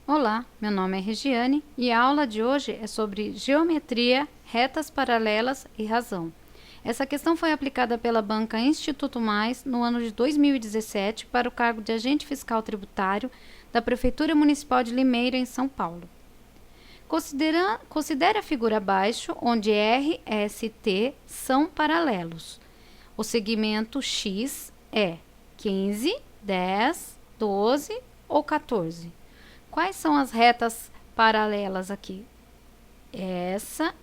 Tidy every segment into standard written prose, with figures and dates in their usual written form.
Olá, meu nome é Regiane e a aula de hoje é sobre geometria, retas paralelas e razão. Essa questão foi aplicada pela banca Instituto Mais no ano de 2017 para o cargo de agente fiscal tributário da Prefeitura Municipal de Limeira, em São Paulo. Considere a figura abaixo, onde R, S e T são paralelos. O segmento X é 15, 10, 12 ou 14. Quais são as retas paralelas aqui? Essa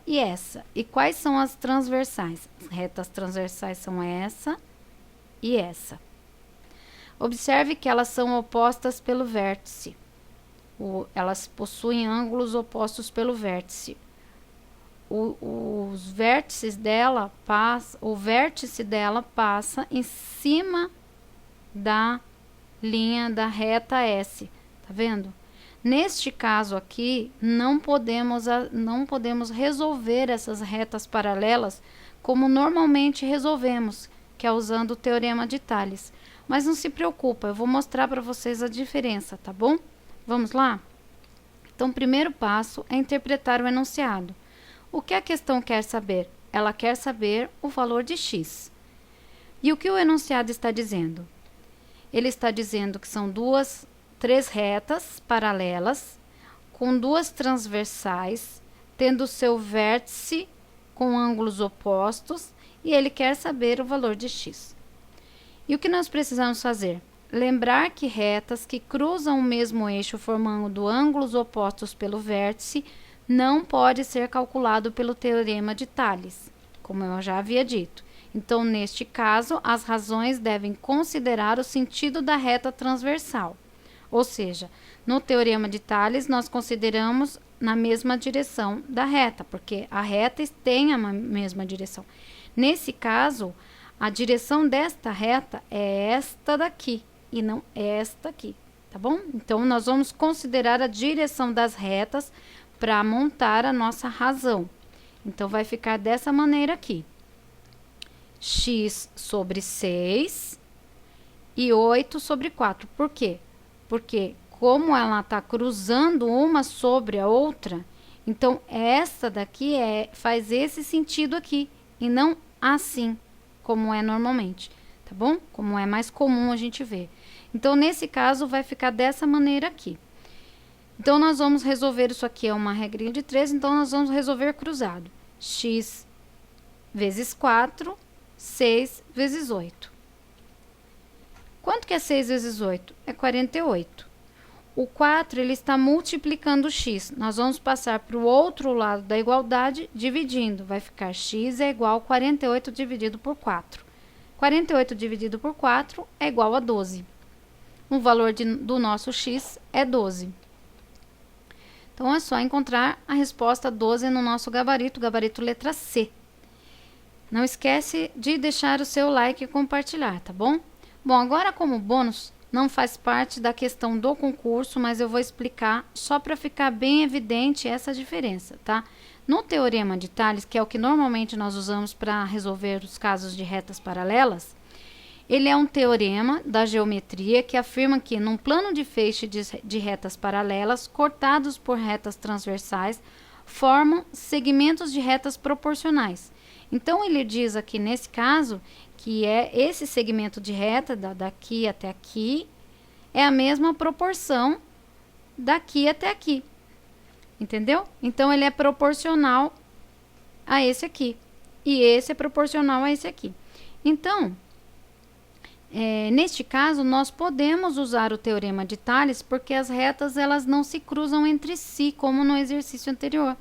e essa. E quais são as transversais? As retas transversais são essa e essa. Observe que elas são opostas pelo vértice. Elas possuem ângulos opostos pelo vértice. Os vértices dela o vértice dela passa em cima da linha da reta S. Tá vendo? Neste caso aqui, não podemos resolver essas retas paralelas como normalmente resolvemos, que é usando o teorema de Tales. Mas não se preocupa, eu vou mostrar para vocês a diferença, tá bom? Vamos lá? Então, o primeiro passo é interpretar o enunciado. O que a questão quer saber? Ela quer saber o valor de x. E o que o enunciado está dizendo? Ele está dizendo que são três retas paralelas, com duas transversais, tendo seu vértice com ângulos opostos, e ele quer saber o valor de x. E o que nós precisamos fazer? Lembrar que retas que cruzam o mesmo eixo formando ângulos opostos pelo vértice não pode ser calculado pelo teorema de Tales, como eu já havia dito. Então, neste caso, as razões devem considerar o sentido da reta transversal. Ou seja, no teorema de Tales, nós consideramos na mesma direção da reta, porque a reta tem a mesma direção. Nesse caso, a direção desta reta é esta daqui e não esta aqui, tá bom? Então, nós vamos considerar a direção das retas para montar a nossa razão. Então, vai ficar dessa maneira aqui. X sobre 6 e 8 sobre 4. Por quê? Porque como ela está cruzando uma sobre a outra, então essa daqui faz esse sentido aqui e não assim, como é normalmente, tá bom? Como é mais comum a gente ver. Então, nesse caso, vai ficar dessa maneira aqui. Então, nós vamos resolver isso aqui, é uma regrinha de 3, então nós vamos resolver cruzado. X vezes 4, 6 vezes 8. Quanto que é 6 vezes 8? É 48. O 4, ele está multiplicando o x. Nós vamos passar para o outro lado da igualdade, dividindo. Vai ficar x é igual a 48 dividido por 4. 48 dividido por 4 é igual a 12. O valor do nosso x é 12. Então, é só encontrar a resposta 12 no nosso gabarito letra C. Não esquece de deixar o seu like e compartilhar, tá bom? Bom, agora como bônus, não faz parte da questão do concurso, mas eu vou explicar só para ficar bem evidente essa diferença, tá? No teorema de Tales, que é o que normalmente nós usamos para resolver os casos de retas paralelas, ele é um teorema da geometria que afirma que num plano de feixe de retas paralelas, cortados por retas transversais, formam segmentos de retas proporcionais. Então, ele diz aqui nesse caso que esse segmento de reta, daqui até aqui, é a mesma proporção daqui até aqui. Entendeu? Então, ele é proporcional a esse aqui. E esse é proporcional a esse aqui. Então, neste caso, nós podemos usar o teorema de Tales porque as retas elas não se cruzam entre si, como no exercício anterior.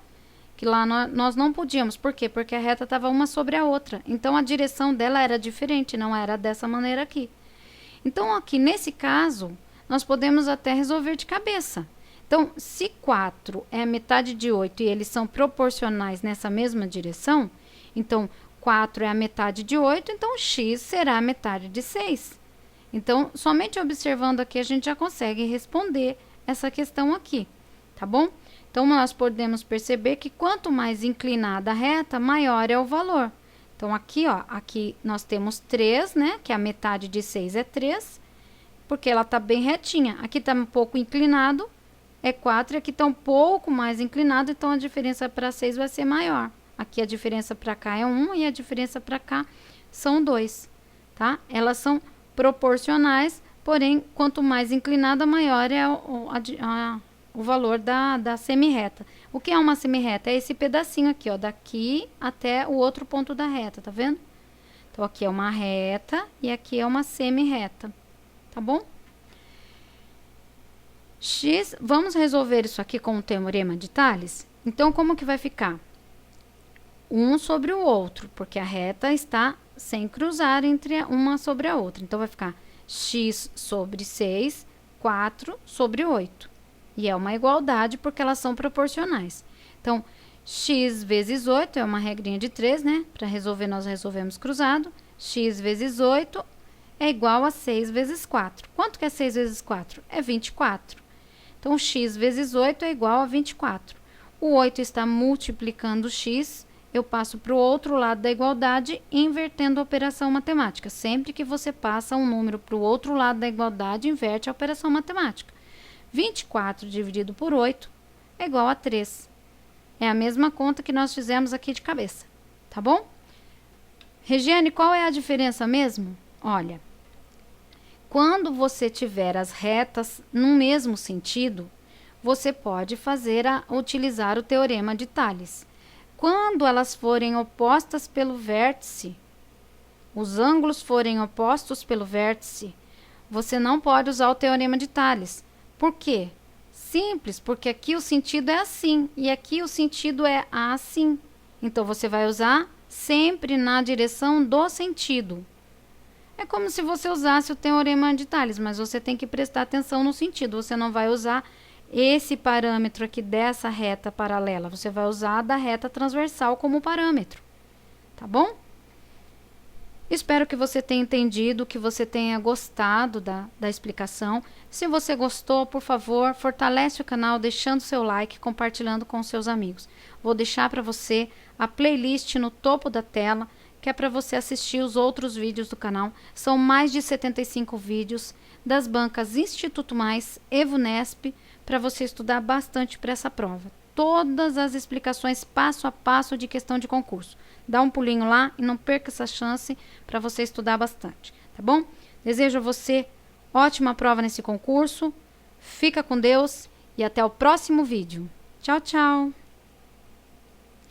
Que lá nós não podíamos. Por quê? Porque a reta estava uma sobre a outra. Então, a direção dela era diferente, não era dessa maneira aqui. Então, aqui nesse caso, nós podemos até resolver de cabeça. Então, se 4 é a metade de 8 e eles são proporcionais nessa mesma direção, então, 4 é a metade de 8, então x será a metade de 6. Então, somente observando aqui, a gente já consegue responder essa questão aqui, tá bom? Então, nós podemos perceber que quanto mais inclinada a reta, maior é o valor. Então, aqui, ó, aqui nós temos 3, né? Que a metade de 6 é 3, porque ela está bem retinha. Aqui está um pouco inclinado, é 4 e aqui está um pouco mais inclinado, então a diferença para 6 vai ser maior. Aqui a diferença para cá é 1 e a diferença para cá são 2, tá? Elas são proporcionais, porém, quanto mais inclinada, maior é o valor da semi-reta. O que é uma semi-reta? É esse pedacinho aqui, ó, daqui até o outro ponto da reta, tá vendo? Então, aqui é uma reta e aqui é uma semi-reta, tá bom? X, vamos resolver isso aqui com o teorema de Tales? Então, como que vai ficar? Um sobre o outro, porque a reta está sem cruzar entre uma sobre a outra. Então, vai ficar x sobre 6, 4 sobre 8. E é uma igualdade porque elas são proporcionais. Então, x vezes 8 é uma regrinha de 3, né? Para resolver, nós resolvemos cruzado. X vezes 8 é igual a 6 vezes 4. Quanto que é 6 vezes 4? É 24. Então, x vezes 8 é igual a 24. O 8 está multiplicando x, eu passo para o outro lado da igualdade, invertendo a operação matemática. Sempre que você passa um número para o outro lado da igualdade, inverte a operação matemática. 24 dividido por 8 é igual a 3. É a mesma conta que nós fizemos aqui de cabeça, tá bom? Regiane, qual é a diferença mesmo? Olha, quando você tiver as retas no mesmo sentido, você pode utilizar o teorema de Tales. Quando elas forem opostas pelo vértice, os ângulos forem opostos pelo vértice, você não pode usar o teorema de Tales. Por quê? Simples, porque aqui o sentido é assim e aqui o sentido é assim. Então, você vai usar sempre na direção do sentido. É como se você usasse o teorema de Tales, mas você tem que prestar atenção no sentido. Você não vai usar esse parâmetro aqui dessa reta paralela. Você vai usar a da reta transversal como parâmetro. Tá bom? Espero que você tenha entendido, que você tenha gostado da explicação. Se você gostou, por favor, fortalece o canal deixando seu like, compartilhando com seus amigos. Vou deixar para você a playlist no topo da tela, que é para você assistir os outros vídeos do canal. São mais de 75 vídeos das bancas Instituto Mais, EVUNESP, para você estudar bastante para essa prova. Todas as explicações passo a passo de questão de concurso. Dá um pulinho lá e não perca essa chance para você estudar bastante, tá bom? Desejo a você ótima prova nesse concurso. Fica com Deus e até o próximo vídeo. Tchau, tchau!